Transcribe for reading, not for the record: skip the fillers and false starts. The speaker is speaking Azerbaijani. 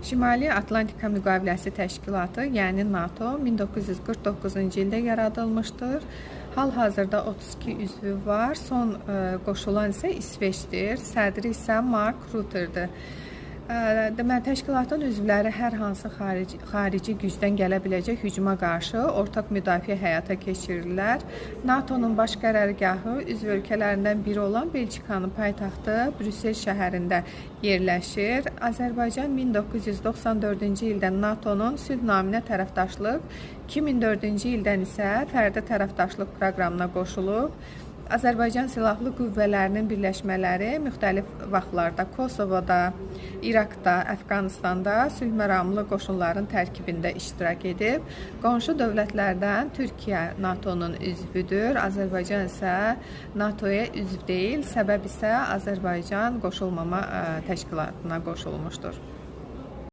Şimali Atlantika Müqaviləsi Təşkilatı, yəni NATO 1949-cu ildə yaradılmışdır. Hal-hazırda 32 üzvü var. Son qoşulan isə İsveçdir. Sədri isə Mark Rutte'dir. Deməli, təşkilatın üzvləri hər hansı xarici gücdən gələ biləcək hücuma qarşı ortaq müdafiə həyata keçirirlər. NATO-nun baş qərargahı üzv ölkələrindən biri olan Belçikanın paytaxtı Brüssel şəhərində yerləşir. Azərbaycan 1994-cü ildən NATO-nun sülh naminə tərəfdaşlıq, 2004-cü ildən isə fərdi tərəfdaşlıq proqramına qoşulub. Azərbaycan Silahlı Qüvvələrinin birləşmələri müxtəlif vaxtlarda Kosovoda, İraqda, Əfqanistanda sülh məramlı qoşunların tərkibində iştirak edib. Qonşu dövlətlərdən Türkiyə NATO-nun üzvüdür, Azərbaycan isə NATO-ya üzv deyil. Səbəb isə Azərbaycan qoşulmama təşkilatına qoşulmuşdur.